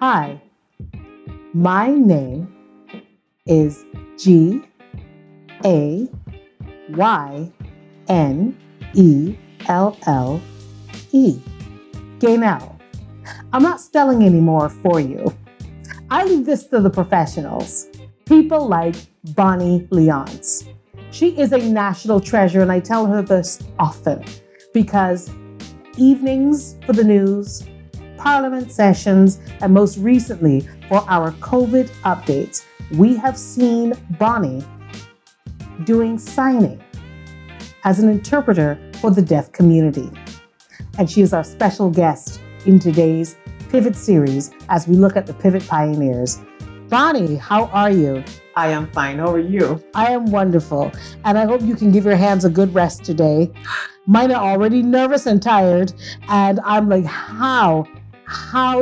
Hi, my name is Gaynelle. Gaynell. I'm not spelling anymore for you. I leave this to the professionals, people like Bonnie Leonce. She is a national treasure, and I tell her this often because evenings for the news, parliament sessions, and most recently for our COVID updates, we have seen Bonnie doing signing as an interpreter for the deaf community. And she is our special guest in today's Pivot series as we look at the Pivot Pioneers. Bonnie, how are you? I am fine. How are you? I am wonderful. And I hope you can give your hands a good rest today. Mine are already nervous and tired. And I'm like, how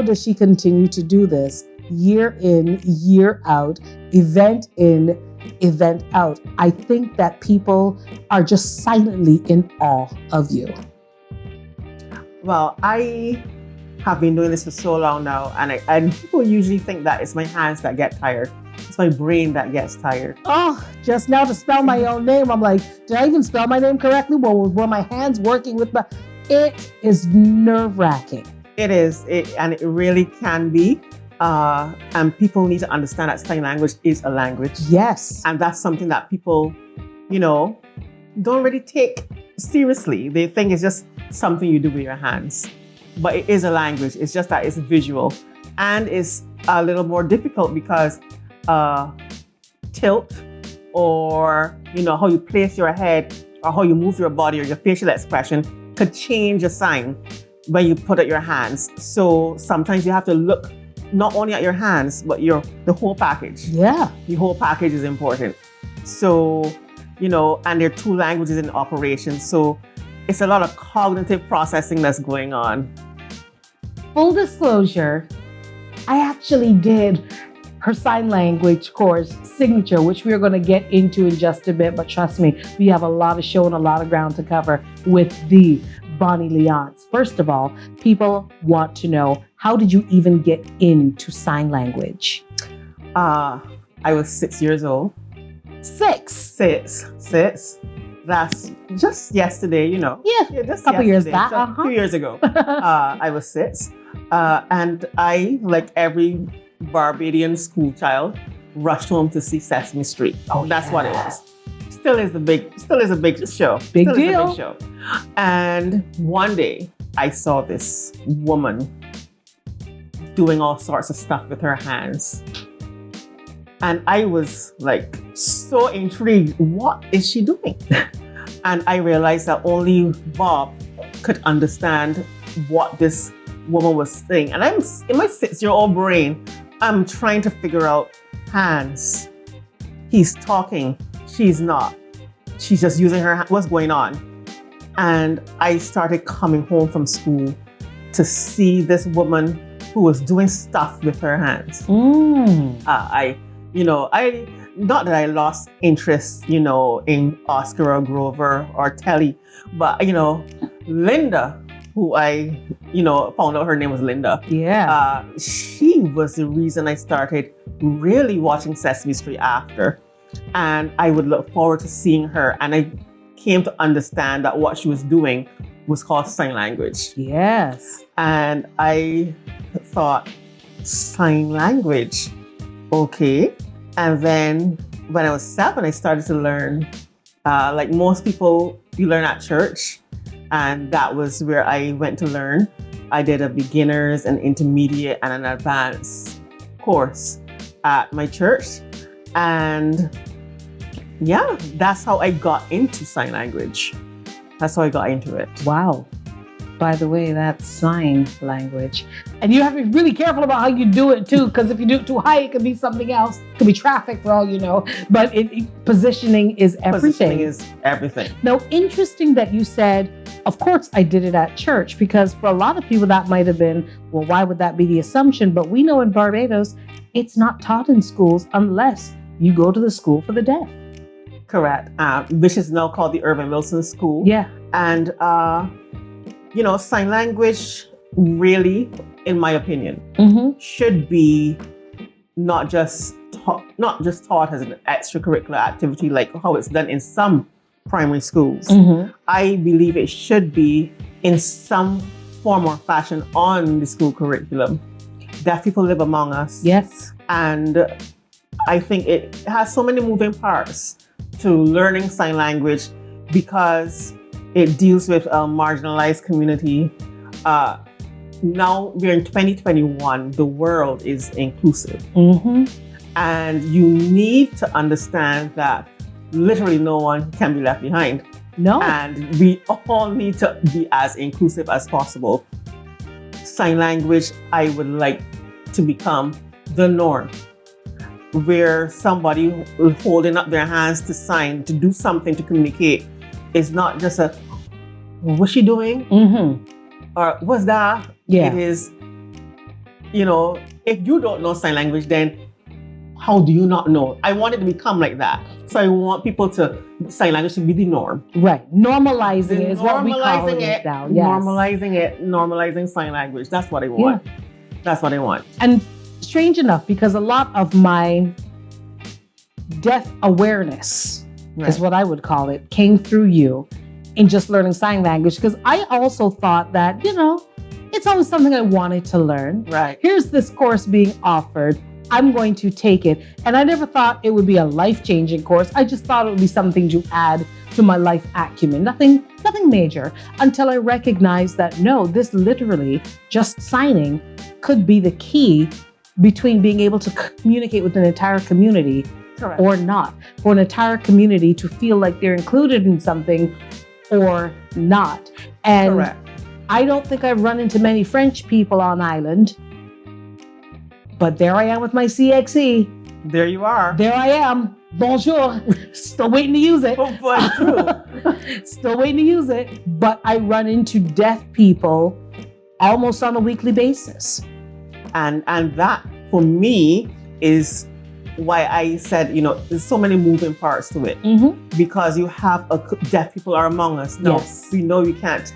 does she continue to do this year in, year out, event in, event out? I think that people are just silently in awe of you. Well, I have been doing this for so long now, and people usually think that it's my hands that get tired. It's my brain that gets tired. Oh, just now to spell my own name, I'm like, did I even spell my name correctly? Well, were my hands working with my... It is nerve-wracking. It is, and it really can be. And people need to understand that sign language is a language. Yes. And that's something that people, don't really take seriously. They think it's just something you do with your hands. But it is a language. It's just that it's visual. And it's a little more difficult because tilt or, how you place your head or how you move your body or your facial expression could change a sign when you put out your hands. So sometimes you have to look not only at your hands, but the whole package. Yeah. The whole package is important. So, and there are two languages in operation. So it's a lot of cognitive processing that's going on. Full disclosure, I actually did her sign language course, Signature, which we are going to get into in just a bit. But trust me, we have a lot of show and a lot of ground to cover with the Bonnie Leonce. First of all, people want to know, how did you even get into sign language? I was 6 years old. Six. That's just yesterday, Yeah, just a couple years yesterday, back. A few years ago. I was 6. And I, like every Barbadian school child, rushed home to see Sesame Street. Oh, that's what it was. Still is a big show. Big Still deal. Is a big show. And one day I saw this woman doing all sorts of stuff with her hands. And I was like so intrigued. What is she doing? And I realized that only Bob could understand what this woman was saying. And I'm in my 6-year-old brain, I'm trying to figure out hands. He's talking. She's not. She's just using her hand. What's going on? And I started coming home from school to see this woman who was doing stuff with her hands. I not that I lost interest, in Oscar or Grover or Telly, but Linda, who I, found out her name was Linda. Yeah. She was the reason I started really watching Sesame Street after. And I would look forward to seeing her. And I came to understand that what she was doing was called sign language. Yes. And I thought, sign language, okay. And then when I was 7, I started to learn, like most people, you learn at church. And that was where I went to learn. I did a beginner's, an intermediate, and an advanced course at my church. And yeah, that's how I got into sign language. That's how I got into it. Wow. By the way, that's sign language. And you have to be really careful about how you do it too, because if you do it too high, it could be something else. It could be traffic for all you know. But positioning is everything. Positioning is everything. Now, interesting that you said, of course I did it at church, because for a lot of people that might have been, well, why would that be the assumption? But we know in Barbados, it's not taught in schools unless you go to the school for the deaf. Correct. Which is now called the Irving Wilson School. Yeah. And, sign language really, in my opinion, should be not just taught as an extracurricular activity like how it's done in some primary schools. I believe it should be in some form or fashion on the school curriculum. Deaf people live among us. Yes. And I think it has so many moving parts to learning sign language because it deals with a marginalized community. Now we're in 2021, the world is inclusive. And you need to understand that literally no one can be left behind. No. And we all need to be as inclusive as possible. Sign language, I would like to become the norm, where somebody holding up their hands to sign, to do something, to communicate, is not just a, what's she doing? Or what's that? Yeah. It is, if you don't know sign language, then how do you not know? I want it to become like that. So I want sign language to be the norm. Right. Normalizing it is what we call it now. Yes. Normalizing sign language. That's what I want. Yeah. That's what I want. And strange enough, because a lot of my deaf awareness is what I would call it, came through you in just learning sign language. Because I also thought that, it's always something I wanted to learn. Right. Here's this course being offered. I'm going to take it. And I never thought it would be a life-changing course. I just thought it would be something to add to my life acumen. Nothing major, until I recognized that no, this literally, just signing, could be the key between being able to communicate with an entire community. Correct. Or not. For an entire community to feel like they're included in something or not. And correct. I don't think I've run into many French people on island. But there I am with my CXE. There you are. There I am. Bonjour. Still waiting to use it. Still waiting to use it. But I run into deaf people almost on a weekly basis. And that, for me, is why I said, there's so many moving parts to it. Because you have deaf people are among us. Now, we know you can't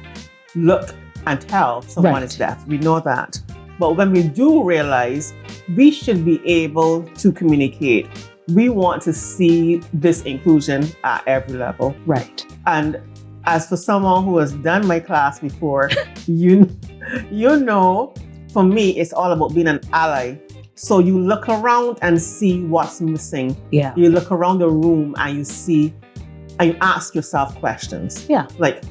look and tell someone is deaf. We know that. But when we do realize we should be able to communicate, we want to see this inclusion at every level. Right. And as for someone who has done my class before, you know, for me, it's all about being an ally. So you look around and see what's missing. Yeah. You look around the room and you see, and you ask yourself questions. Yeah. Like,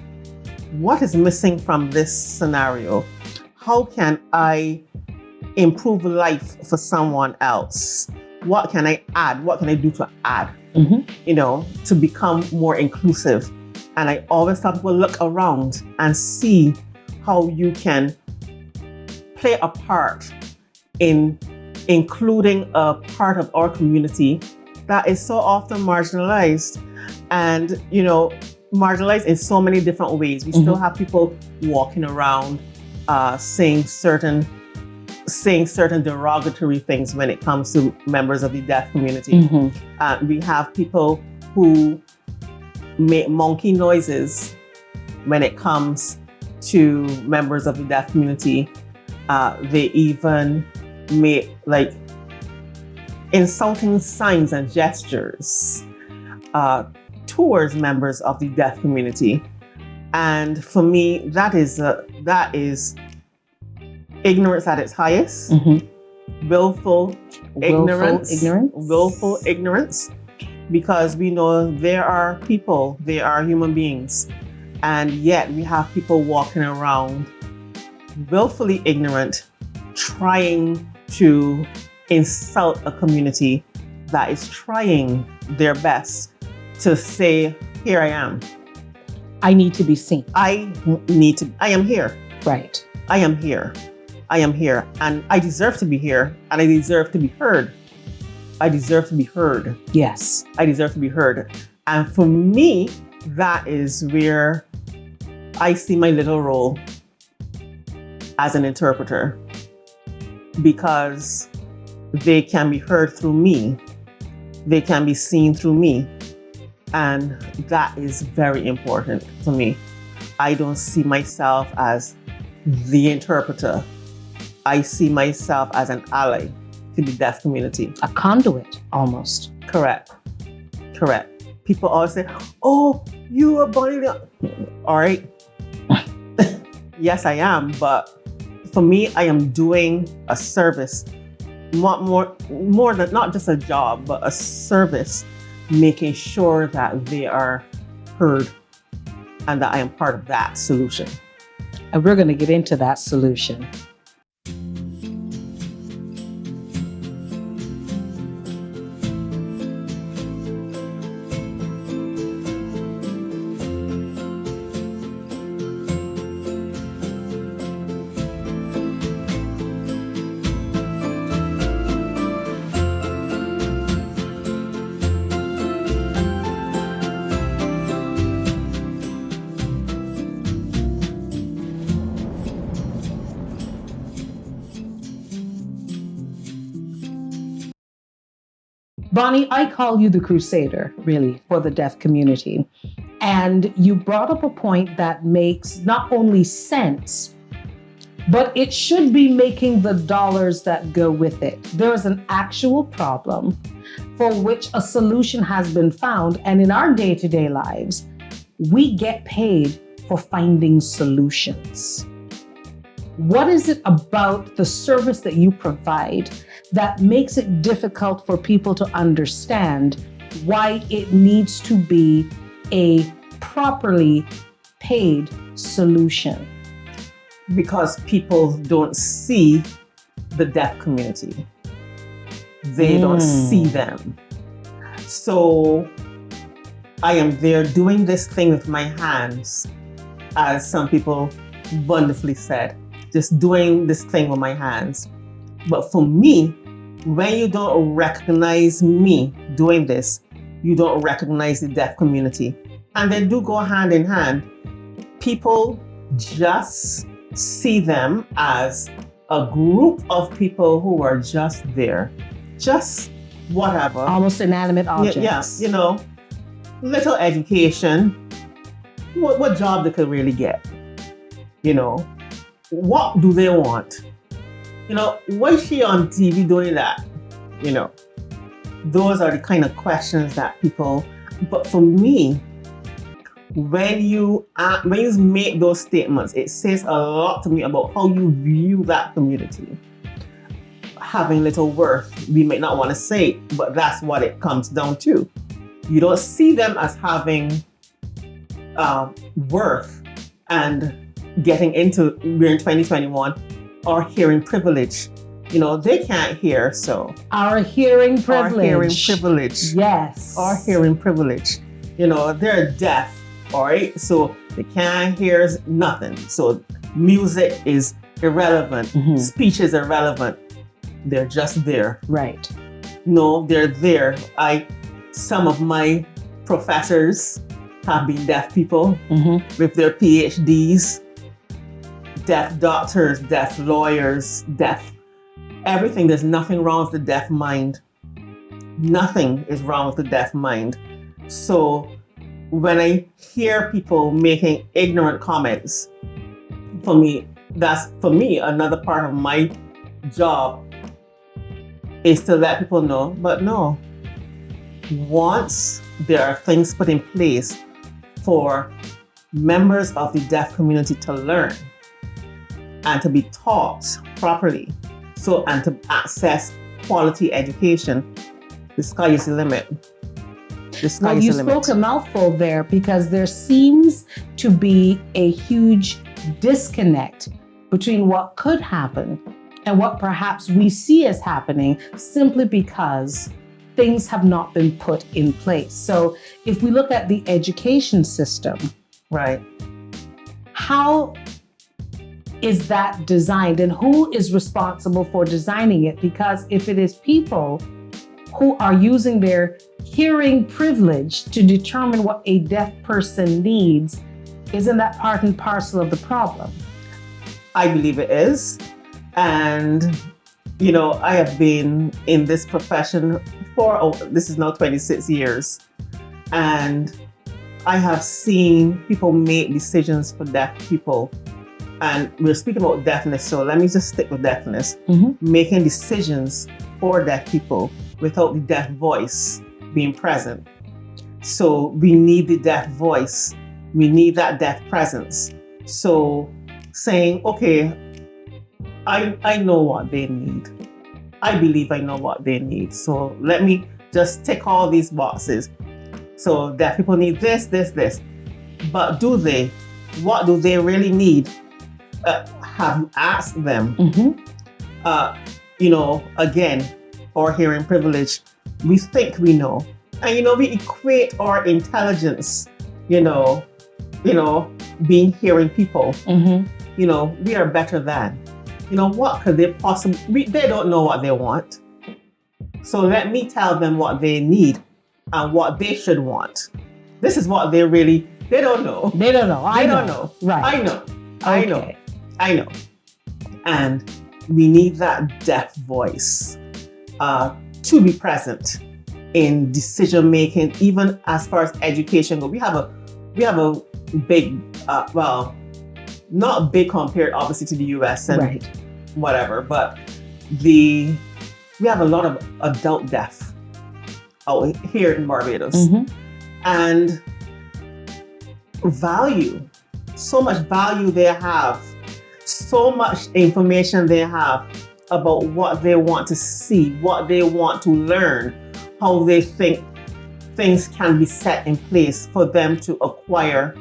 what is missing from this scenario? How can I improve life for someone else? What can I add? What can I do to add? To become more inclusive. And I always tell people, look around and see how you can play a part in including a part of our community that is so often marginalized. And, marginalized in so many different ways. We still have people walking around saying certain derogatory things when it comes to members of the deaf community. We have people who make monkey noises when it comes to members of the deaf community. They even make insulting signs and gestures towards members of the deaf community. And for me, that is ignorance at its highest. Willful ignorance, because we know there are people, they are human beings, and yet we have people walking around willfully ignorant, trying to insult a community that is trying their best to say, here I am. I need to be seen. I am here. Right. I am here. And I deserve to be here. And I deserve to be heard. I deserve to be heard. Yes. I deserve to be heard. And for me, that is where I see my little role as an interpreter. Because they can be heard through me. They can be seen through me. And that is very important to me. I don't see myself as the interpreter. I see myself as an ally to the deaf community. A conduit, almost. Correct. People always say, oh, you are Bonnie. All right. Yes, I am. But for me, I am doing a service, more than not just a job, but a service, making sure that they are heard and that I am part of that solution. And we're going to get into that solution. Bonnie, I call you the crusader, really, for the deaf community. And you brought up a point that makes not only sense, but it should be making the dollars that go with it. There is an actual problem for which a solution has been found. And in our day-to-day lives, we get paid for finding solutions. What is it about the service that you provide that makes it difficult for people to understand why it needs to be a properly paid solution? Because people don't see the deaf community. They don't see them. So I am there doing this thing with my hands, as some people wonderfully said, just doing this thing with my hands. But for me, when you don't recognize me doing this, you don't recognize the deaf community. And they do go hand in hand. People just see them as a group of people who are just there, just whatever. Almost inanimate objects. Yes, you know, little education. What job they could really get? You know, what do they want? You know, why is she on TV doing that? You know, those are the kind of questions that people. But for me, when you make those statements, it says a lot to me about how you view that community. Having little worth, we may not want to say it, but that's what it comes down to. You don't see them as having worth and getting into, we're in 2021, or hearing privilege. You know, they can't hear, so. Our hearing privilege. Our hearing privilege. Yes. Our hearing privilege. You know, they're deaf, all right? So they can't hear nothing. So music is irrelevant. Speech is irrelevant. They're just there. Right. No, they're there. Some of my professors have been deaf people with their PhDs, deaf doctors, deaf lawyers, deaf everything. There's nothing wrong with the deaf mind. Nothing is wrong with the deaf mind. So when I hear people making ignorant comments, for me, another part of my job is to let people know, but no. Once there are things put in place for members of the deaf community to learn and to be taught properly, and to access quality education, the sky is the limit. The sky is the limit. You spoke a mouthful there, because there seems to be a huge disconnect between what could happen and what perhaps we see as happening, simply because things have not been put in place. So if we look at the education system, right, how is that designed, and who is responsible for designing it? Because if it is people who are using their hearing privilege to determine what a deaf person needs, isn't that part and parcel of the problem? I believe it is. And, you know, I have been in this profession this is now 26 years. And I have seen people make decisions for deaf people and we're speaking about deafness, so let me just stick with deafness. Making decisions for deaf people without the deaf voice being present. So we need the deaf voice. We need that deaf presence. So saying, okay, I know what they need. I believe I know what they need. So let me just tick all these boxes. So deaf people need this, this, this. But do they? What do they really need? Have you asked them? Again, for hearing privilege, we think we know. And, we equate our intelligence, being hearing people. We are better than. What could they possibly, they don't know what they want. So let me tell them what they need and what they should want. This is what they don't know. They don't know. I don't know. Right. I know. And we need that deaf voice to be present in decision making, even as far as education goes. We have a big, not big compared obviously to the US and whatever, but we have a lot of adult deaf out here in Barbados. And value, so much value they have, so much information they have about what they want to see, what they want to learn, how they think things can be set in place for them to acquire,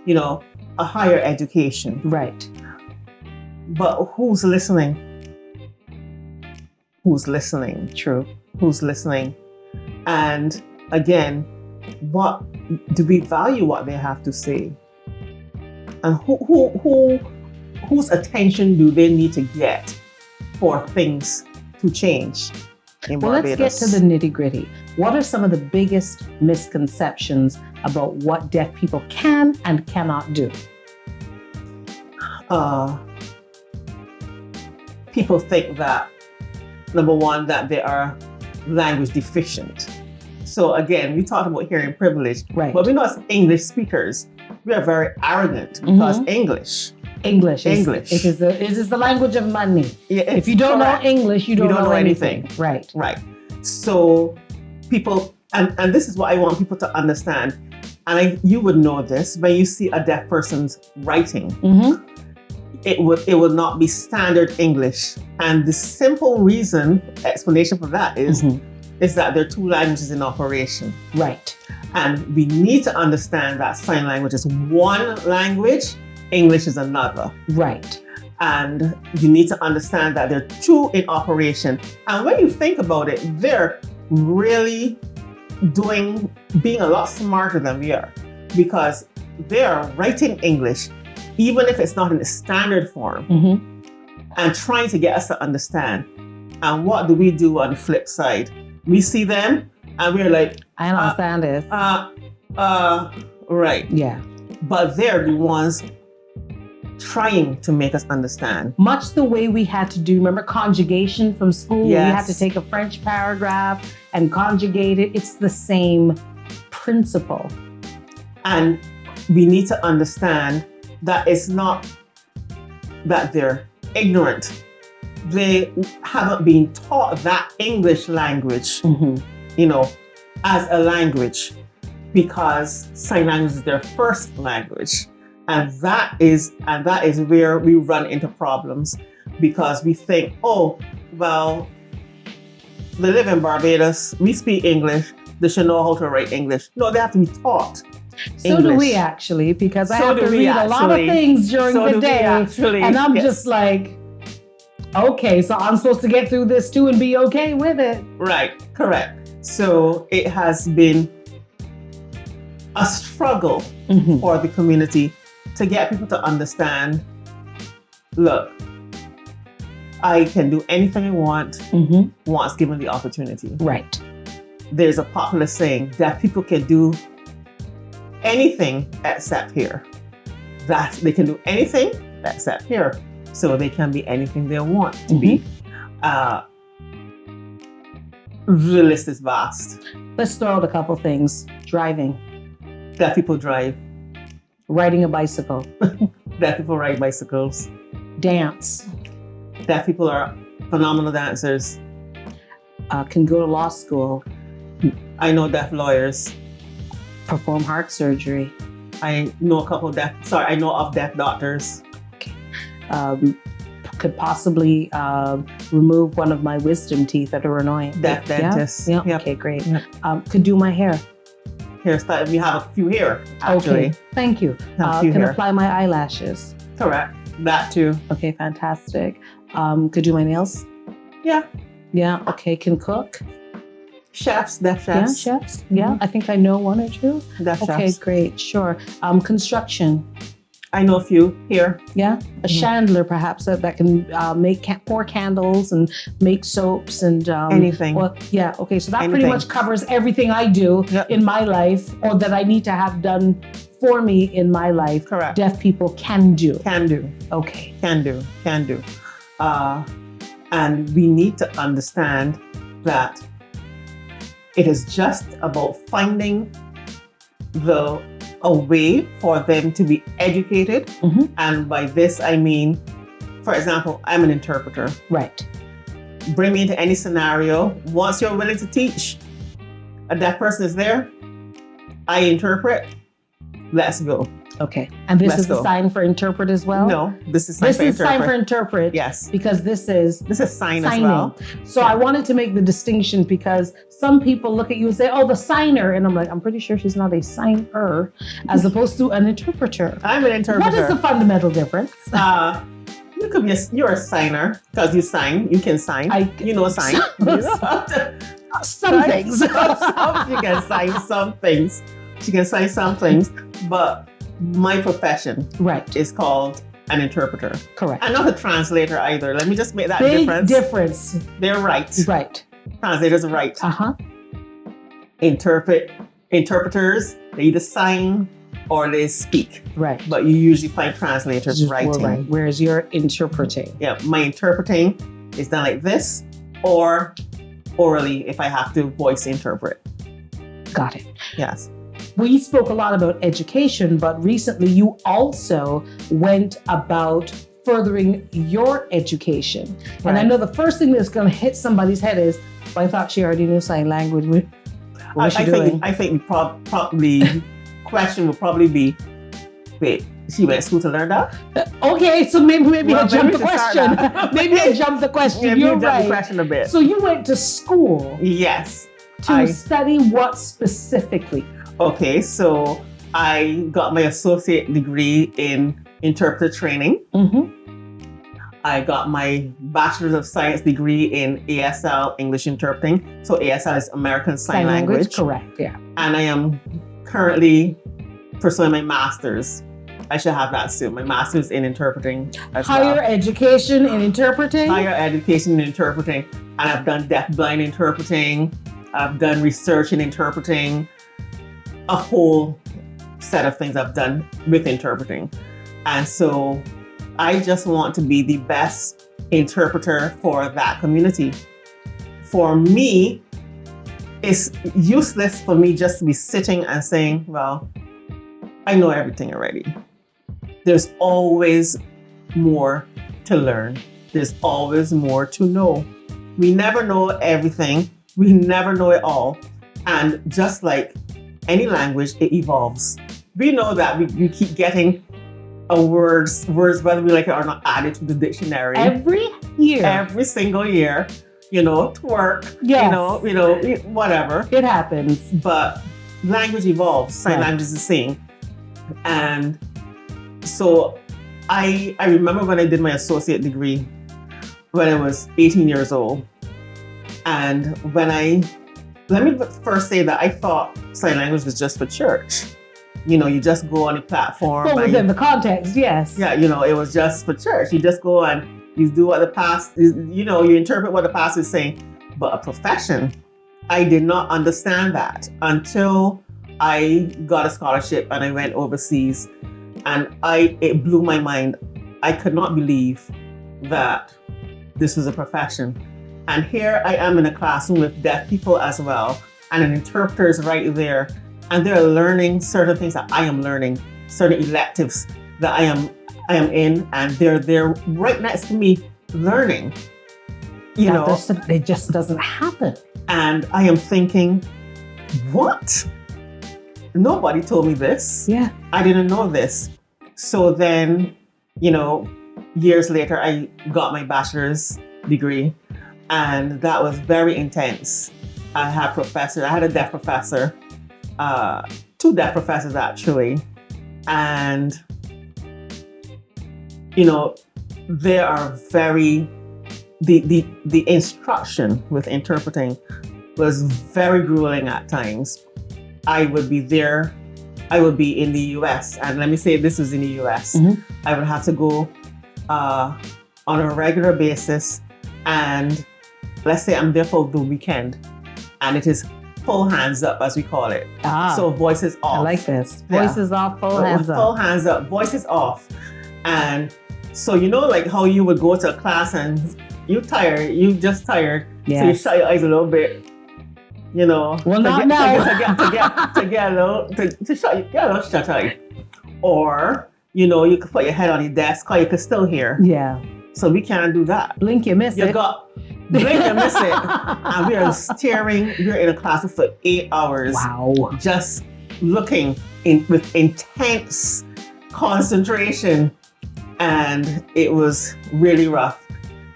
a higher education. Right. But who's listening? Who's listening? True. Who's listening? And again, what do we value what they have to say? And whose attention do they need to get for things to change in Barbados? Let's get to the nitty-gritty. What are some of the biggest misconceptions about what deaf people can and cannot do? People think that, number one, that they are language deficient. So again, we talked about hearing privilege, but we're not English speakers. We are very arrogant because English. It is the language of money. Yeah, if you don't know English, you don't know anything. Right. So people, and this is what I want people to understand, and you would know this, when you see a deaf person's writing, it will not be standard English. And the simple explanation for that is that there are two languages in operation. Right. And we need to understand that sign language is one language, English is another. Right. And you need to understand that there are two in operation. And when you think about it, they're really being a lot smarter than we are, because they are writing English, even if it's not in the standard form, and trying to get us to understand. And what do we do on the flip side? We see them and we're like, I understand this. Right. Yeah. But they're the ones trying to make us understand. Much the way we had to do, remember conjugation from school? Yes. We had to take a French paragraph and conjugate it. It's the same principle. And we need to understand that it's not that they're ignorant. They haven't been taught that English language, as a language, because sign language is their first language. And that is where we run into problems, because we think, oh, well, they live in Barbados, we speak English, they should know how to write English. No, they have to be taught So English. do we actually, because I have to read a lot of things during the day, and I'm just like, okay, so I'm supposed to get through this too and be okay with it. Right, correct. So it has been a struggle for the community to get people to understand, look, I can do anything I want once given the opportunity. Right. There's a popular saying that people can do anything except here. That they can do anything except here. So they can be anything they want to be. The list is vast. Let's throw out a couple things. Driving. That people drive. Riding a bicycle. Deaf people ride bicycles. Dance. Deaf people are phenomenal dancers. Can go to law school. I know deaf lawyers. Perform heart surgery. I know I know of deaf doctors. Could possibly remove one of my wisdom teeth that are annoying. Deaf dentists. Yeah. Yep. Okay, great. Yep. Could do my hair. Hairstyle. We have a few here, actually. Okay, thank you. Have a few Can here. apply my eyelashes. Correct. That too. Okay, fantastic. Could do my nails. Yeah. Yeah. Okay. Can cook. Chefs, deaf chefs. Yeah, chefs. Yeah, I think I know one or two. Deaf Okay, chefs. great. Sure. Construction. I know a few here. Yeah, a chandler perhaps that can pour candles and make soaps and Anything. Well, yeah. Okay, so that pretty Anything. much covers everything I do Yep. in my life, or that I need to have done for me in my life. Correct. Deaf people can do. Can do. Okay. Can do. And we need to understand that it is just about finding a way for them to be educated. Mhm. And by this, I mean, for example, I'm an interpreter. Right. Bring me into any scenario. Once you're willing to teach, a deaf person is there, I interpret, let's go. Okay. And this Let's is the go. sign for interpret as well? No, this is sign This for is sign interpret. for interpret. Yes. Because this is This is sign as signing. well. So I wanted to make the distinction because some people look at you and say, oh, the signer. And I'm like, I'm pretty sure she's not a signer as opposed to an interpreter. I'm an interpreter. What is the fundamental difference? You could be you're a signer because you sign. You can sign. You know sign. Some things. She can sign some things. She can sign some things. But my profession Right. is called an interpreter. Correct. I'm not a translator either. Let me just make that Big difference. difference. They're right. Right. Translators are right. Uh-huh. Interpreters, they either sign or they speak. Right. But you usually find translators Just writing. right. Whereas you're interpreting. Yeah, my interpreting is done like this, or orally if I have to voice interpret. Got it. Yes. We spoke a lot about education, but recently you also went about furthering your education. And I Right. know the first thing that's going to hit somebody's head is, well, I thought she already knew sign language. What was she doing? I think probably question would probably be, wait, she went to school to learn that? Okay, so maybe Well, I jumped the maybe we should start question. that. Maybe I jumped the question. Maybe You're you jumped right. the question a bit. So you went to school Yes. to study what specifically? Okay, so I got my associate degree in interpreter training. Mm-hmm. I got my Bachelor's of Science degree in ASL, English Interpreting. So ASL is American Sign Language. Correct, yeah. And I am currently pursuing my Master's. I should have that soon. My Master's in Interpreting as Higher well. education in interpreting? Higher education in interpreting. And I've done deaf-blind interpreting. I've done research in interpreting. A whole set of things I've done with interpreting. And so I just want to be the best interpreter for that community. For me, it's useless for me just to be sitting and saying, well, I know everything already. There's always more to learn. There's always more to know. We never know everything. We never know it all. And just like any language, it evolves. We know that we keep getting words, whether we like it or not, added to the dictionary. Every year. Every single year, twerk, Yes. whatever. It happens. But language evolves. Sign Right. language is the same. And so I remember when I did my associate degree when I was 18 years old. And let me first say that I thought sign language was just for church. You just go on a platform. Well, and within the context, yes. yeah, it was just for church. You just go and you do what the pastor, you interpret what the pastor is saying. But a profession, I did not understand that until I got a scholarship and I went overseas. And it blew my mind. I could not believe that this was a profession. And here I am in a classroom with deaf people as well. And an interpreter is right there. And they're learning certain things that I am learning. certain electives that I am in, and they're right next to me learning. It just doesn't happen. And I am thinking, what? Nobody told me this. Yeah. I didn't know this. So then, years later, I got my bachelor's degree, and that was very intense. I had a deaf professor, 2 deaf professors actually, and they are the instruction with interpreting was very grueling at times. I would be in the US, and let me say this was in the US. Mm-hmm. I would have to go on a regular basis, and let's say I'm there for the weekend, and it is full hands up, as we call it. So voices off. I like this. Voices off, full hands up. Full hands up, voices off. And so like how you would go to a class and you just tired. Yes. So you shut your eyes a little bit. Well, not now. To get a little shut eye. Or, you could put your head on your desk or you could still hear. Yeah. So we can't do that. Blink, you miss it. Blink, you miss it. And we are we're in a class for 8 hours. Wow. Just looking with intense concentration. And it was really rough.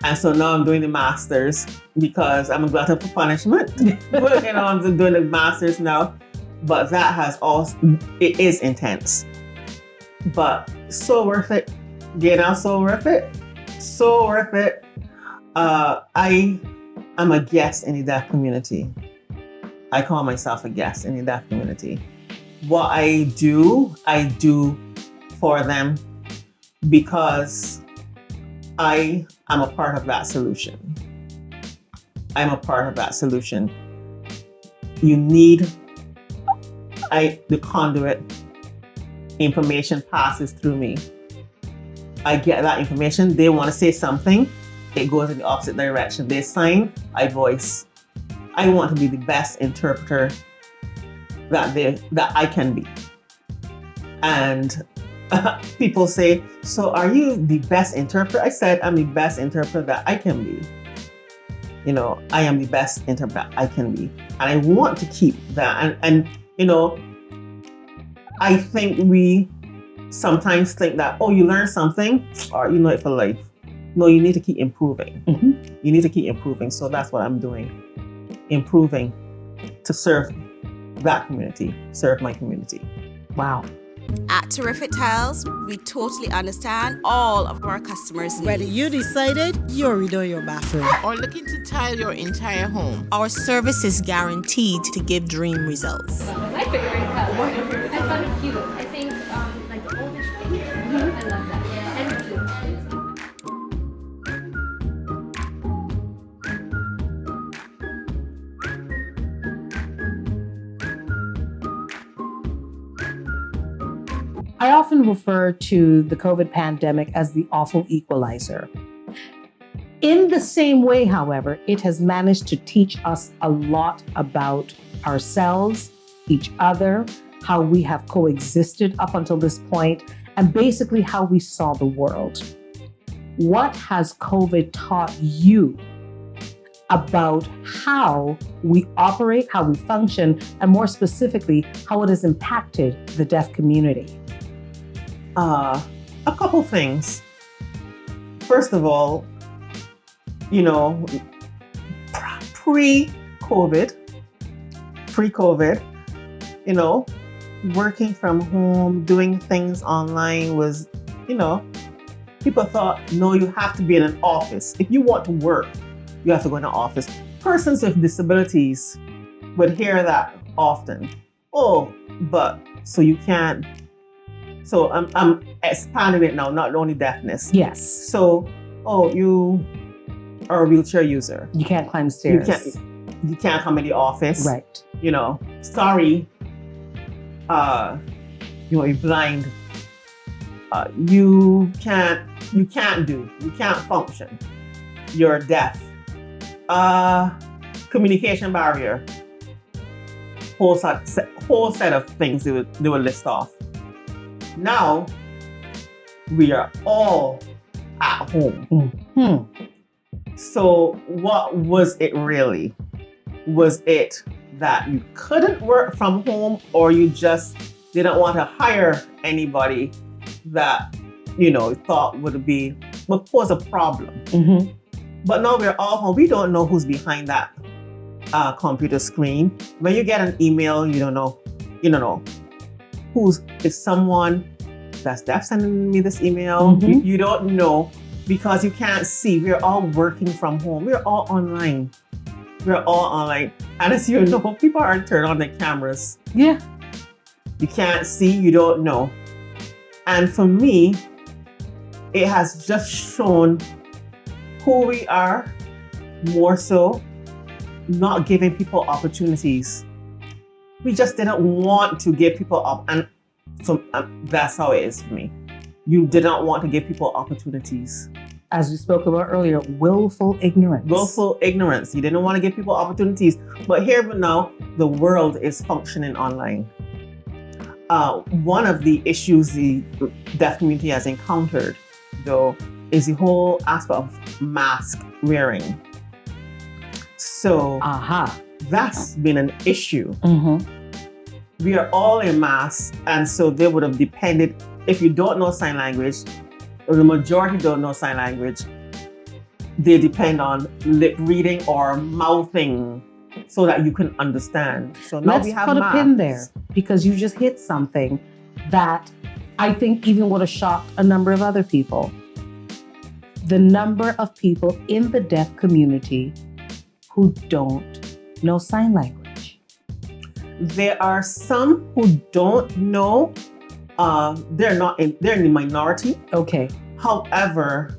And so now I'm doing the masters because I'm a glutton for punishment. I'm doing the masters now. But it is intense. But so worth it. So worth it. So worth it. I am a guest in the deaf community. I call myself a guest in the deaf community. What I do for them because I am a part of that solution. I'm a part of that solution. You need the conduit. Information passes through me. I get that information. They want to say something. It goes in the opposite direction. They sign, I voice. I want to be the best interpreter that I can be. And people say, so are you the best interpreter? I said, I'm the best interpreter that I can be. I am the best interpreter I can be. And I want to keep that. And I think we sometimes think that, you learn something, or you know it for life. No, you need to keep improving. Mm-hmm. You need to keep improving. So that's what I'm doing. Improving to serve that community, serve my community. Wow. At Terrific Tiles, we totally understand all of our customers' needs. Whether you decided you're redoing your bathroom or looking to tile your entire home, our service is guaranteed to give dream results. My favorite color. I found it cute. I think like the oldish pink. I love that. And blue. I often refer to the COVID pandemic as the awful equalizer. In the same way, however, it has managed to teach us a lot about ourselves, each other, how we have coexisted up until this point, and basically how we saw the world. What has COVID taught you about how we operate, how we function, and more specifically, how it has impacted the deaf community? A couple things. First of all, pre-COVID, working from home, doing things online was, people thought, no, you have to be in an office. If you want to work, you have to go in an office. Persons with disabilities would hear that often. Oh, but so you can't. So I'm expanding it now, not only deafness. Yes. So, you are a wheelchair user. You can't climb stairs. You can't come in the office. Right. Sorry. You're blind. You can't function. You're deaf. Communication barrier. Whole set of things they would list off. Now we are all at home. So what was it really? Was it that you couldn't work from home, or you just didn't want to hire anybody that thought would pose a problem? But now we're all home. We don't know who's behind that computer screen. When you get an email, you don't know is someone that's deaf sending me this email. You don't know, because you can't see. We're all working from home. We're all online. And as you know, people aren't turned on their cameras. Yeah. You can't see, you don't know. And for me, it has just shown who we are, more so, not giving people opportunities. We just didn't want to give people up. And so that's how it is for me. You didn't want to give people opportunities. As we spoke about earlier, willful ignorance. Willful ignorance. You didn't want to give people opportunities. But here but now, the world is functioning online. One of the issues the deaf community has encountered, though, is the whole aspect of mask wearing. So that's been an issue. We are all in masks, and so they would have depended, if you don't know sign language, or the majority don't know sign language, they depend on lip reading or mouthing so that you can understand. So now we have Let's put masks. a pin there, because you just hit something that I think even would have shocked a number of other people. The number of people in the deaf community who don't know sign language. There are some who don't know. They're in the minority. Okay. However,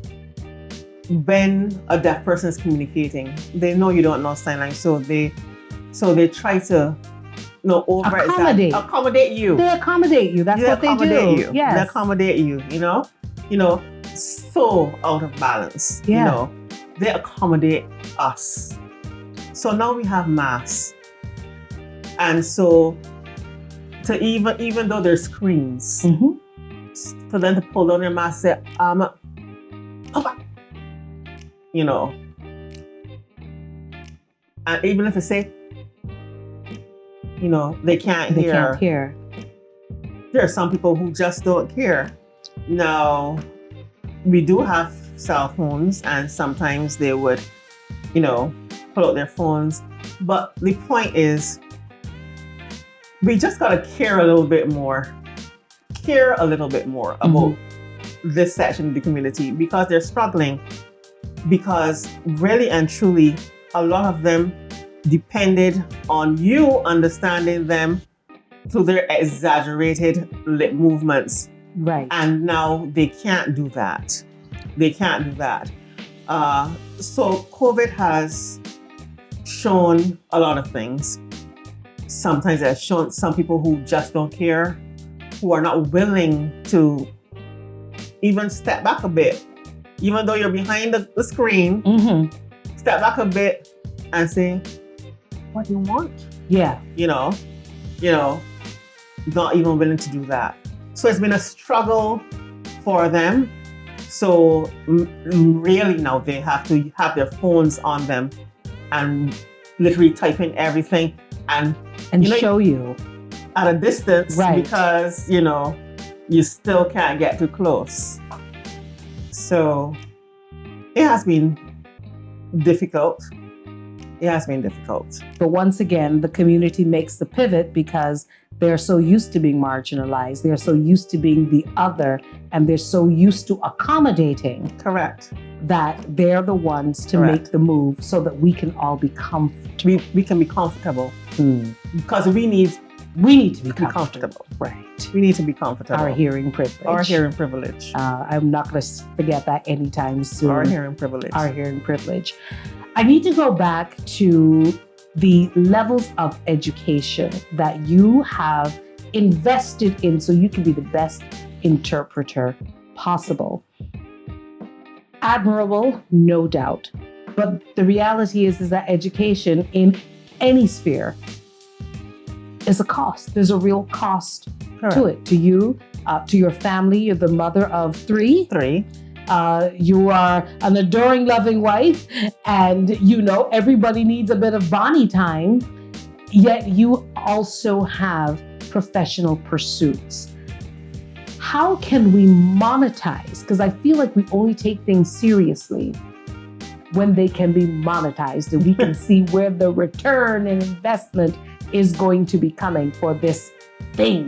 when a deaf person is communicating, they know you don't know sign language, so they try to accommodate you. They accommodate you. That's what they do. Yes. They accommodate you. So out of balance. Yeah. They accommodate us. So now we have masks, and so to even though there's screens, for them to pull down their mask, say, and even if they say, they can't hear. There are some people who just don't care. Now, we do have cell phones, and sometimes they would, pull out their phones. But the point is, we just gotta care a little bit more. Care a little bit more about this section of the community, because they're struggling. Because really and truly, a lot of them depended on you understanding them through their exaggerated lip movements. Right. And now they can't do that. So COVID has shown a lot of things. Sometimes it has shown some people who just don't care, who are not willing to even step back a bit. Even though you're behind the screen, step back a bit and say, what do you want? Yeah. Not even willing to do that. So it's been a struggle for them. So really now they have to have their phones on them and literally type in everything and show you at a distance, right? Because you still can't get too close. So it has been difficult. But once again, the community makes the pivot because they're so used to being marginalized. They're so used to being the other, and they're so used to accommodating. Correct. That they're the ones to make the move so that we can all be comfortable. We can be comfortable. Because we need to be comfortable. Right. We need to be comfortable. Our hearing privilege. I'm not going to forget that anytime soon. Our hearing privilege. I need to go back to the levels of education that you have invested in so you can be the best interpreter possible. Admirable, no doubt. But the reality is that education in any sphere is a cost. There's a real cost to it, to you, to your family. You're the mother of three. 3. You are an adoring, loving wife, and you know everybody needs a bit of Bonnie time. Yet you also have professional pursuits. How can we monetize? Because I feel like we only take things seriously when they can be monetized and we can see where the return and investment is going to be coming for this thing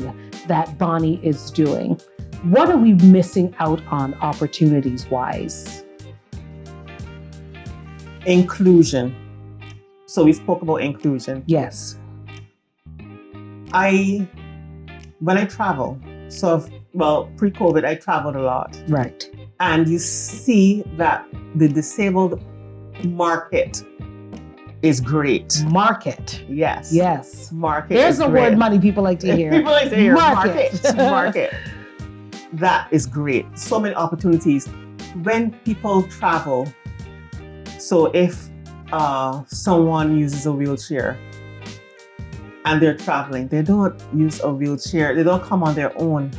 that Bonnie is doing. What are we missing out on opportunities-wise? Inclusion. So we spoke about inclusion. Yes. When I travel, pre-COVID, I traveled a lot. Right. And you see that the disabled market is great. Market. Yes. Yes. Market. There's is a great. word money people like to hear. People like to hear Market. Market. That is great. So many opportunities. When people travel, so if someone uses a wheelchair and they're traveling, they don't use a wheelchair. They don't come on their own.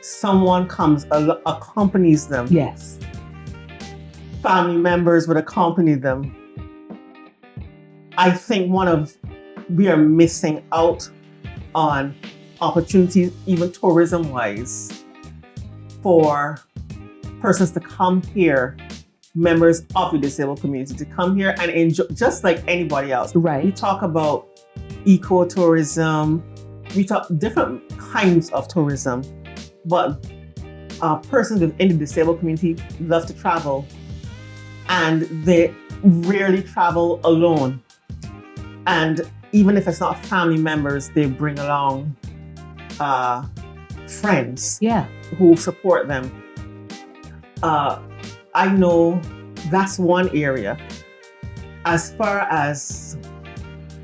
Someone comes, accompanies them. Yes. Family members would accompany them. I think we are missing out on opportunities, even tourism-wise, for persons to come here, members of the disabled community, to come here and enjoy, just like anybody else. Right. We talk about ecotourism, we talk different kinds of tourism, but persons within the disabled community love to travel, and they rarely travel alone. And even if it's not family members, they bring along friends who support them. I know that's one area. As far as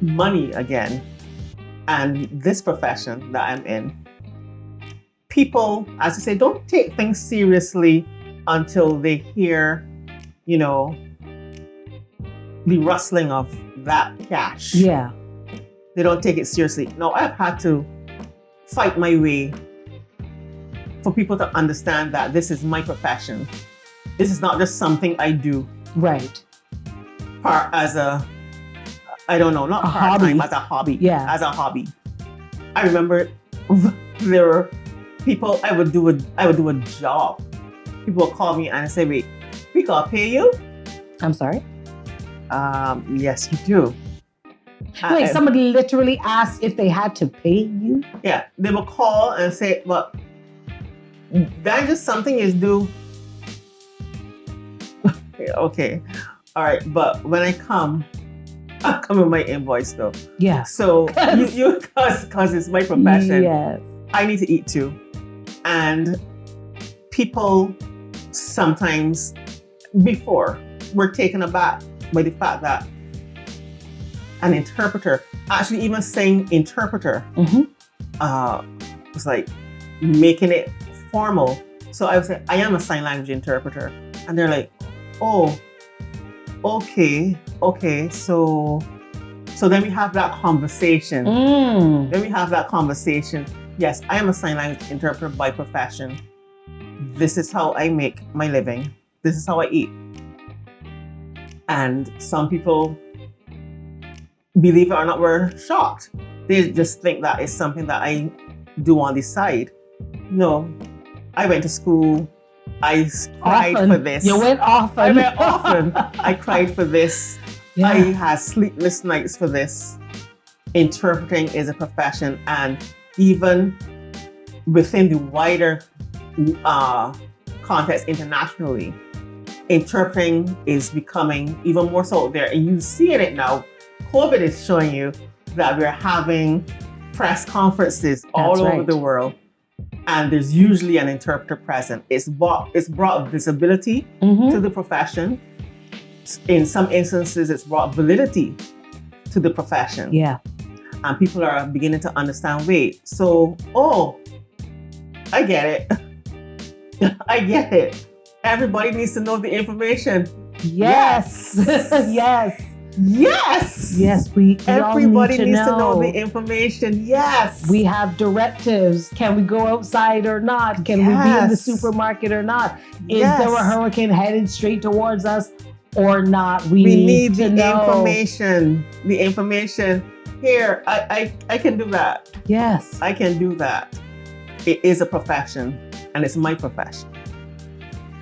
money again, and this profession that I'm in, people, as I say, don't take things seriously until they hear, the rustling of that cash. Yeah. They don't take it seriously. Now, I've had to fight my way for people to understand that this is my profession. This is not just something I do. Right. As a, I don't know, not a part-time, hobby. as a hobby. Yeah. As a hobby. I remember there were people, I would do a job. People would call me and say, wait, we gotta pay you? I'm sorry? Yes, you do. Wait, somebody literally asked if they had to pay you? Yeah, they will call and say, well, that's just something is due. Okay, all right, but when I come with my invoice though. Yeah. So because it's my profession, yes. I need to eat too. And people sometimes before were taken aback by the fact that an interpreter, actually even saying interpreter, was like making it formal. So I would say, I am a sign language interpreter. And they're like, oh, okay. So then we have that conversation. Then we have that conversation. Yes, I am a sign language interpreter by profession. This is how I make my living. This is how I eat. And some people, believe it or not, were shocked. They just think that it's something that I do on the side. No, I went to school. I cried for this. You went often. I went often. I cried for this. Yeah. I had sleepless nights for this. Interpreting is a profession, and even within the wider context internationally, interpreting is becoming even more so out there. And you see it now. COVID is showing you that we're having press conferences all over the world, and there's usually an interpreter present. It's brought visibility to the profession. In some instances, it's brought validity to the profession. Yeah. And people are beginning to understand, wait, so, I get it. I get it. Everybody needs to know the information. Yes. Yes. Yes. Yes, we Everybody all need needs to know the information. Yes. We have directives. Can we go outside or not? Can we be in the Yes. supermarket or not? Is Yes. there a hurricane headed straight towards us or not? We need to the know. information. The information. Here, I can do that. Yes. I can do that. It is a profession, and it's my profession.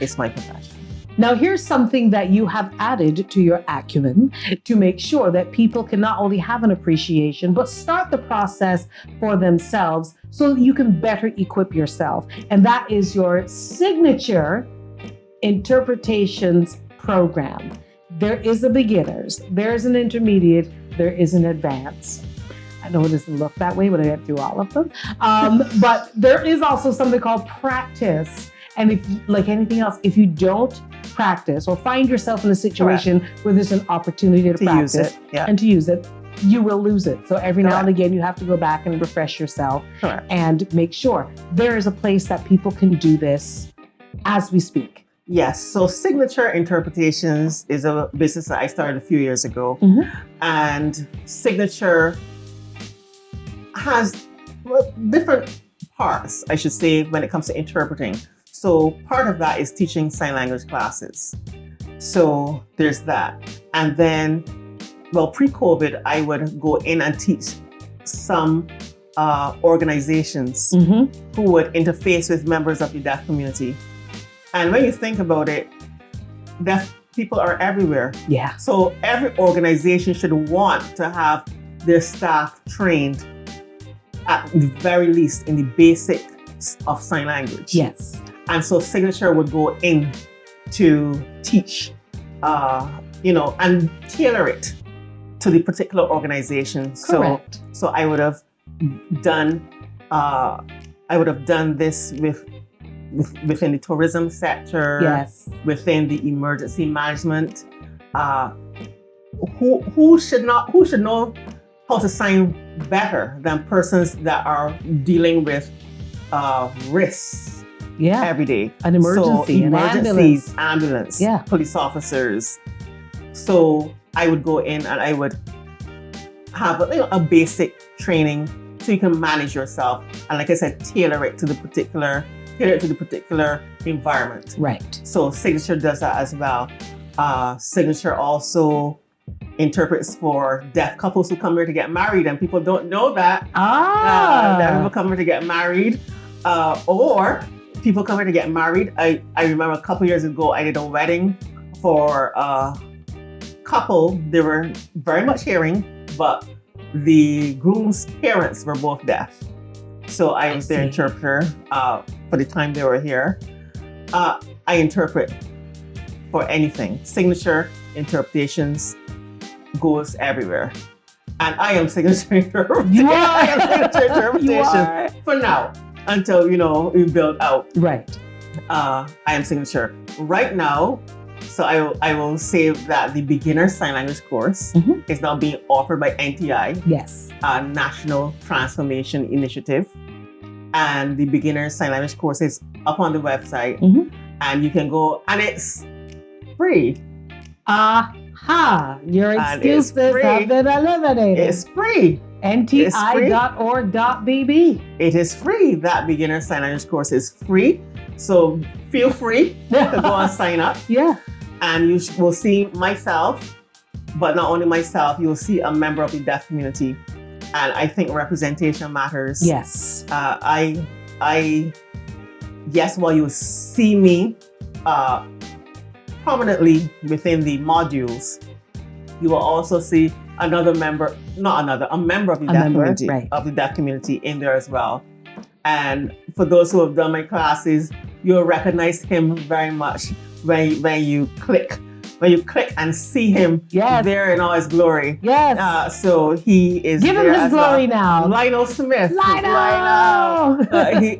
It's my profession. Now, here's something that you have added to your acumen to make sure that people can not only have an appreciation, but start the process for themselves so that you can better equip yourself. And that is your signature interpretations program. There is a beginners, there's an intermediate, there is an advanced. I know it doesn't look that way when I get through all of them. But there is also something called practice. And if, like anything else, if you don't practice or find yourself in a situation where there's an opportunity to practice use it, and to use it, you will lose it. So every now and Correct. again, you have to go back and refresh yourself Correct. and make sure there is a place that people can do this as we speak. Yes. So Signature Interpretations is a business that I started a few years ago. Mhm. And Signature has different parts, I should say, when it comes to interpreting. So part of that is teaching sign language classes. So there's that. And then, well, pre-COVID, I would go in and teach some organizations who would interface with members of the deaf community. And when you think about it, deaf people are everywhere. Yeah. So every organization should want to have their staff trained at the very least in the basics of sign language. Yes. And so Signature would go in to teach, and tailor it to the particular organization. Correct. So I would have done this within the tourism sector. Yes. Within the emergency management. Who should know how to sign better than persons that are dealing with risks every day. An emergency, so an ambulance, Yeah. police officers. So I would go in and I would have a basic training so you can manage yourself. And like I said, tailor it to the particular environment. Right. So Signature does that as well. Signature also interprets for deaf couples who come here to get married, and people don't know that. That people come here to get married, or people come here to get married. I remember a couple years ago, I did a wedding for a couple. They were very much hearing, but the groom's parents were both deaf. So I was their interpreter for the time they were here. I interpret for anything. Signature interpretations goes everywhere. And I am Signature Interpretation. You are. I am Signature Interpretation You are. for now, until, we build out. Right. I am Signature. Right now, so I will say that the beginner sign language course is now being offered by NTI. Yes. National Transformation Initiative. And the beginner sign language course is up on the website. And you can go, and it's free. Your And it's excuses free. have been eliminated. It's free. nti.org.bb. It is free. That beginner sign language course is free. So feel free to go and sign up. Yeah. And you will see myself, but not only myself, you'll see a member of the deaf community. And I think representation matters. Yes. Yes, while you see me prominently within the modules, you will also see a member of the deaf community, right. of the deaf community in there as well. And for those who have done my classes, you'll recognize him very much when you click and see him there in all his glory. Yes. So he is Give him there his as glory well. now. Lionel Smith. Lionel!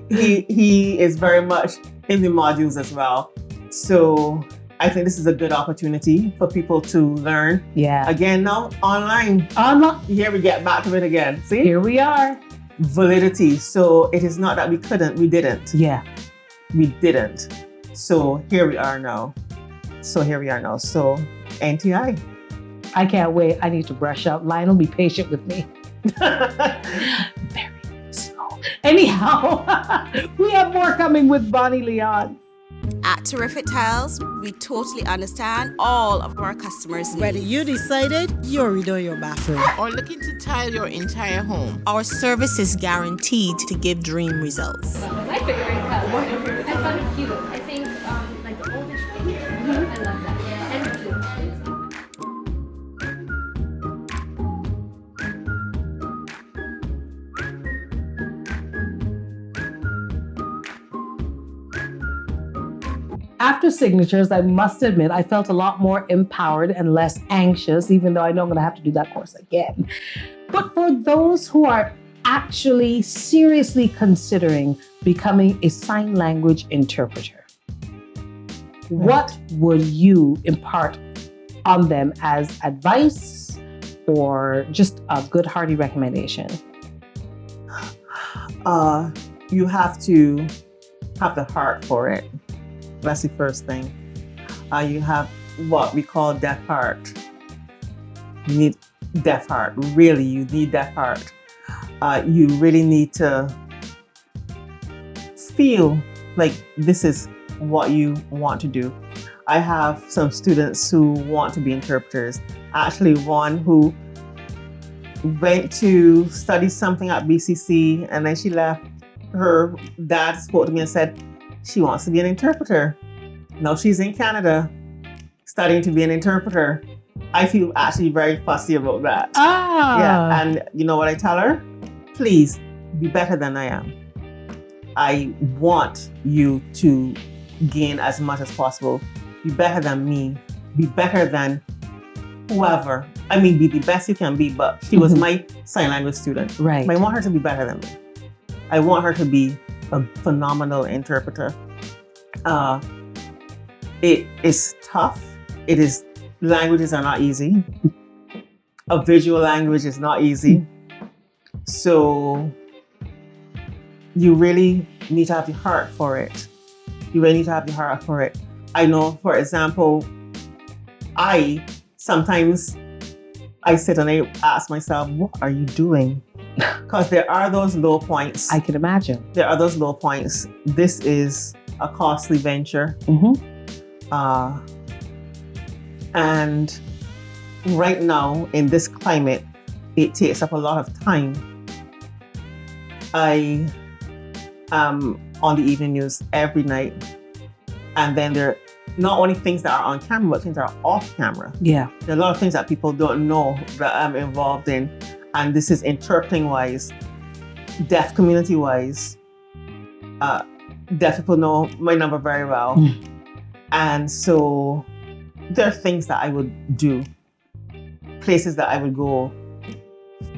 He is very much in the modules as well. So I think this is a good opportunity for people to learn. Yeah. Again, now online. Here we get back to it again. See? Here we are. Validity. So it is not that we couldn't, we didn't. Yeah. We didn't. So here we are now. So NTI. I can't wait. I need to brush up. Lionel, be patient with me. Very slow. Anyhow, we have more coming with Bonnie Leonce. At Terrific Tiles, we totally understand all of our customers' needs. Whether you decided you're redoing your bathroom Or looking to tile your entire home. Our service is guaranteed to give dream results. My favorite color. I found it cute. I think like the oldish pink. I love that. And blue. After signatures, I must admit, I felt a lot more empowered and less anxious, even though I know I'm going to have to do that course again. But for those who are actually seriously considering becoming a sign language interpreter, what would you impart on them as advice or just a good hearty recommendation? You have to have the heart for it. That's the first thing. You have what we call deaf heart. You need deaf heart. Really, you need deaf heart. You really need to feel like this is what you want to do. I have some students who want to be interpreters. Actually, one who went to study something at BCC and then she left. Her dad spoke to me and said, she wants to be an interpreter. Now she's in Canada studying to be an interpreter. I feel actually very fussy about that. Yeah, and you know what I tell her? Please be better than I am. I want you to gain as much as possible. Be better than me. Be better than whoever. I mean, be the best you can be, but she was my sign language student. Right. But I want her to be better than me. I want her to be a phenomenal interpreter. It is tough. Languages are not easy. A visual language is not easy. So you really need to have the heart for it. You really need to have the heart for it. I know, for example, sometimes I sit and I ask myself, what are you doing? Because there are those low points. I can imagine. There are those low points. This is a costly venture. And right now, in this climate, it takes up a lot of time. I am on the evening news every night. And then there are not only things that are on camera, but things that are off camera. Yeah. There are a lot of things that people don't know that I'm involved in. And this is interpreting wise, deaf community wise. Deaf people know my number very well. And so there are things that I would do, places that I would go,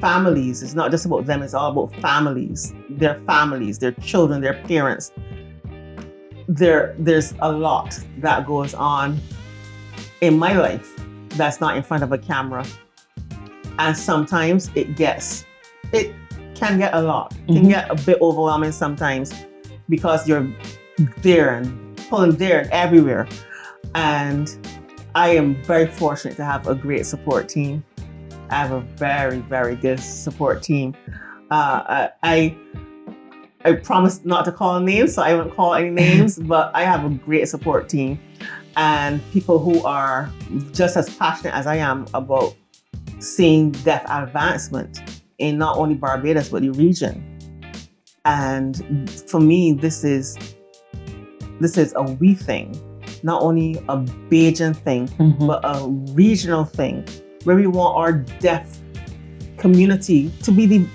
families. It's not just about them, it's all about families, their children, their parents. There's a lot that goes on in my life that's not in front of a camera. And sometimes it can get a lot. It can get a bit overwhelming sometimes because you're there and pulling there and everywhere. And I am very fortunate to have a great support team. I have a very, very good support team. I promised not to call names, so I won't call any names, but I have a great support team and people who are just as passionate as I am about seeing deaf advancement in not only Barbados, but the region. And for me, this is a we thing, not only a Bajan thing, but a regional thing where we want our deaf community to be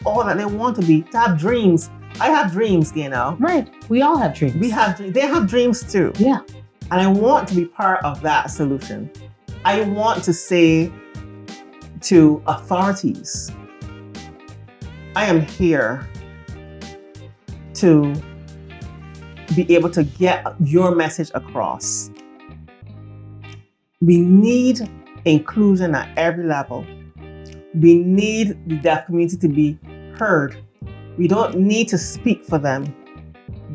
all that they want to be, to have dreams. I have dreams, you know. Right. We all have dreams. They have dreams too. Yeah. And I want to be part of that solution. I want to say to authorities, I am here to be able to get your message across. We need inclusion at every level. We need the deaf community to be heard. We don't need to speak for them.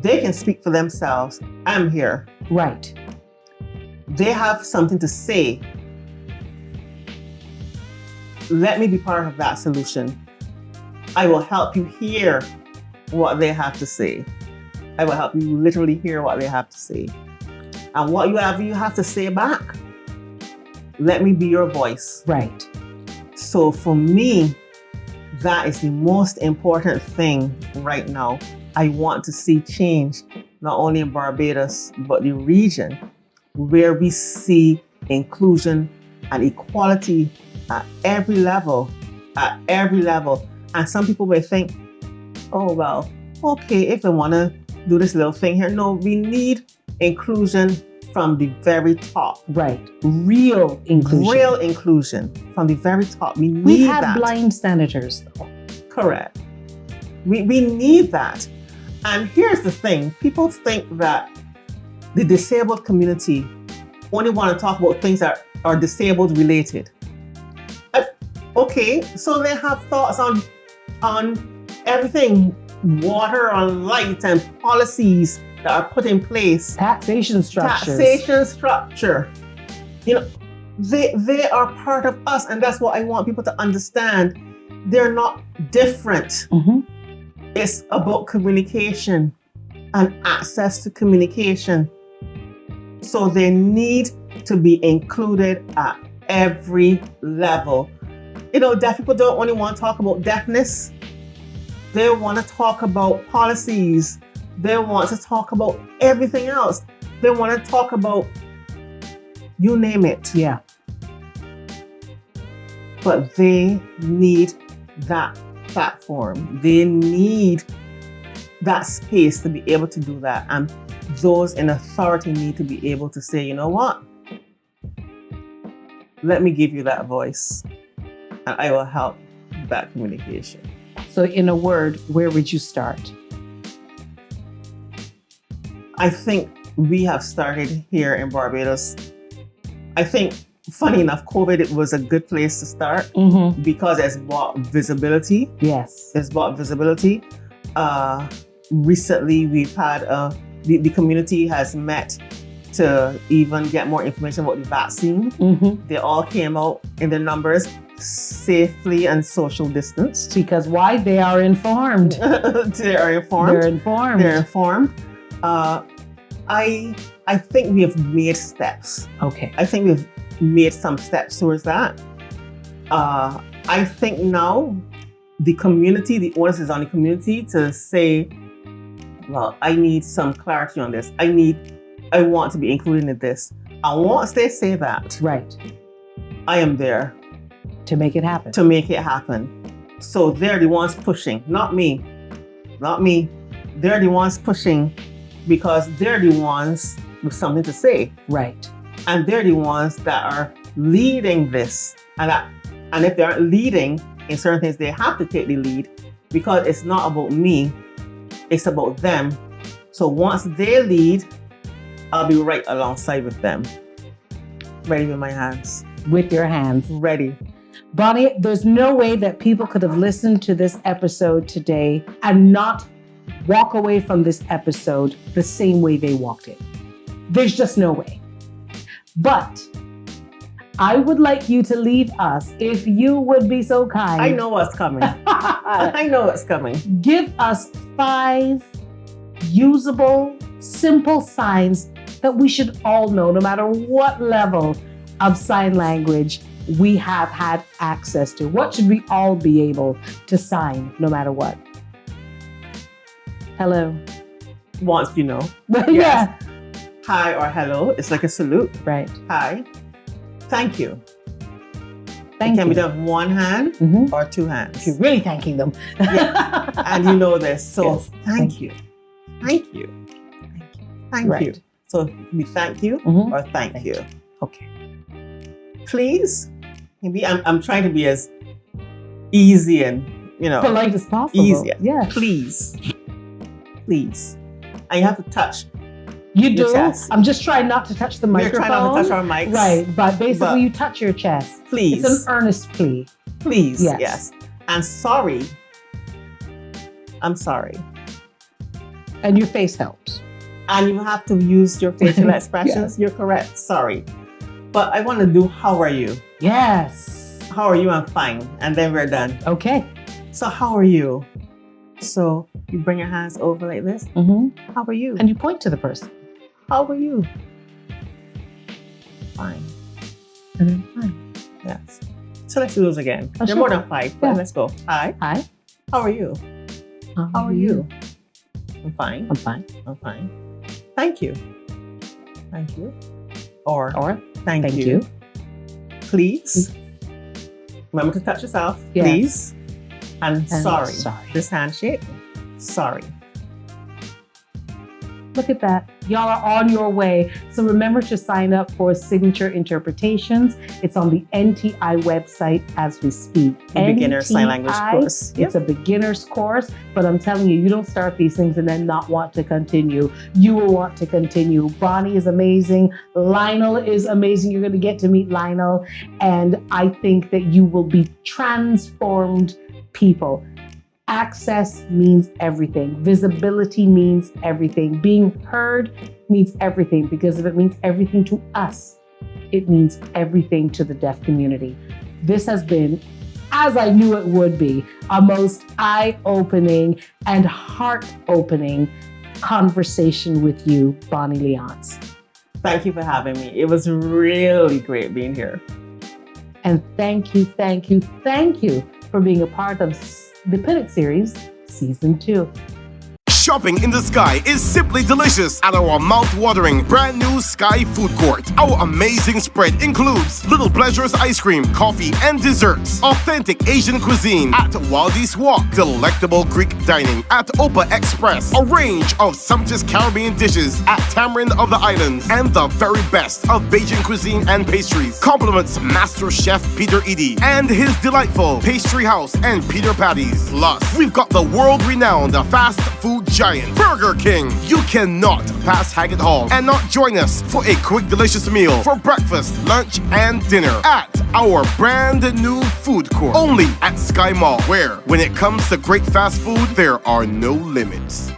They can speak for themselves. I'm here. Right. They have something to say. let me be part of that solution. I will help you hear what they have to say. I will help you literally hear what they have to say. And what you have to say back, let me be your voice. Right. So for me, that is the most important thing right now. I want to see change, not only in Barbados, but the region, where we see inclusion and equality at every level, And some people may think, oh, well, okay, if they want to do this little thing here. No, we need inclusion from the very top. Right. Real inclusion. Real inclusion from the very top. We need We've had that. blind senators, though. Correct. We need that. And here's the thing. People think that the disabled community only want to talk about things that are disabled related. Okay, so they have thoughts on everything, water, on light, and policies that are put in place. Taxation structures. Taxation structure. You know, they are part of us, and that's what I want people to understand. They're not different. Mm-hmm. It's about communication and access to communication. So they need to be included at every level. You know, deaf people don't only want to talk about deafness. They want to talk about policies. They want to talk about everything else. They want to talk about, you name it. Yeah. But they need that platform. They need that space to be able to do that. And those in authority need to be able to say, you know what? Let me give you that voice. And I will help that communication. So in a word, where would you start? I think we have started here in Barbados. I think, funny enough, COVID, it was a good place to start because it's brought visibility. Yes. It's brought visibility. Recently, we've had, the community has met to even get more information about the vaccine. They all came out in their numbers, safely and social distance. Because why? They are informed. They are informed. They're informed. They're informed. I think we have made steps. Okay. I think we've made some steps towards that. I think now the community, the onus is on the community to say, well, I need some clarity on this. I want to be included in this. And once they say that, Right. I am there To make it happen. to make it happen. So they're the ones pushing, not me. Not me. They're the ones pushing because they're the ones with something to say. Right. And they're the ones that are leading this. And if they aren't leading in certain things, they have to take the lead because it's not about me, it's about them. So once they lead, I'll be right alongside with them. Ready with my hands. With your hands. Ready. Bonnie, there's no way that people could have listened to this episode today and not walk away from this episode the same way they walked in. There's just no way. But I would like you to leave us, if you would be so kind. I know what's coming. I know what's coming. Give us 5 usable, simple signs that we should all know, no matter what level of sign language we have had access to. What should we all be able to sign, no matter what? Hello. Once you know. Yeah. Hi or hello. It's like a salute. Right. Hi. Thank you. Thank It can you. be done with one hand or 2 hands. You're really thanking them. Yeah. And you know this. So Yes. thank you. Thank you. Thank Right. you. So we thank you or thank you. Okay. Please. Maybe I'm trying to be as easy and, Polite as possible. easy. Yeah. Please. Please. And you have to touch. You Your do. chest. I'm just trying not to touch the We're microphone. trying not to touch our mics. Right. But basically, But you touch your chest. Please. It's an earnest plea. Please. Yes. Yes. And sorry. I'm sorry. And your face helps. And you have to use your facial expressions. You're correct. Sorry. But I want to do, how are you? Yes. How are you? I'm fine. And then we're done. Okay. So how are you? So you bring your hands over like this. Mm-hmm. How are you? And you point to the person. How are you? Fine. And then fine. Yes. So let's do those again. Oh, They're sure. more than 5. But Yeah. let's go. Hi. Hi. How are you? How are you? I'm fine. I'm fine. I'm fine. Thank you. Thank you. Or Thank you. you. Please. Remember to touch yourself. Yes. Please. And sorry. sorry. This handshake. Sorry. Look at that. Y'all are on your way. So remember to sign up for Signature Interpretations. It's on the NTI website as we speak. The beginner sign language NTI, course. It's a beginner's course, but I'm telling you, you don't start these things and then not want to continue. You will want to continue. Bonnie is amazing. Lionel is amazing. You're going to get to meet Lionel. And I think that you will be transformed people. Access means everything. Visibility means everything. Being heard means everything, because if it means everything to us, it means everything to the deaf community. This has been, as I knew it would be, a most eye-opening and heart-opening conversation with you, Bonnie Leonce. Thank you for having me. It was really great being here. And thank you for being a part of the Pivot Series Season 2. Shopping in the Sky is simply delicious at our mouth-watering brand new Sky Food Court. Our amazing spread includes Little Pleasures ice cream, coffee, and desserts. Authentic Asian cuisine at Waldy's Walk. Delectable Greek dining at Opa Express. A range of sumptuous Caribbean dishes at Tamarind of the Islands. And the very best of Bajan cuisine and pastries. Compliments Master Chef Peter Edie and his delightful pastry house and Peter Patties. Plus, we've got the world-renowned fast food giant Burger King. You cannot pass Haggett Hall and not join us for a quick delicious meal for breakfast, lunch, and dinner at our brand new food court only at Sky Mall, where when it comes to great fast food, there are no limits.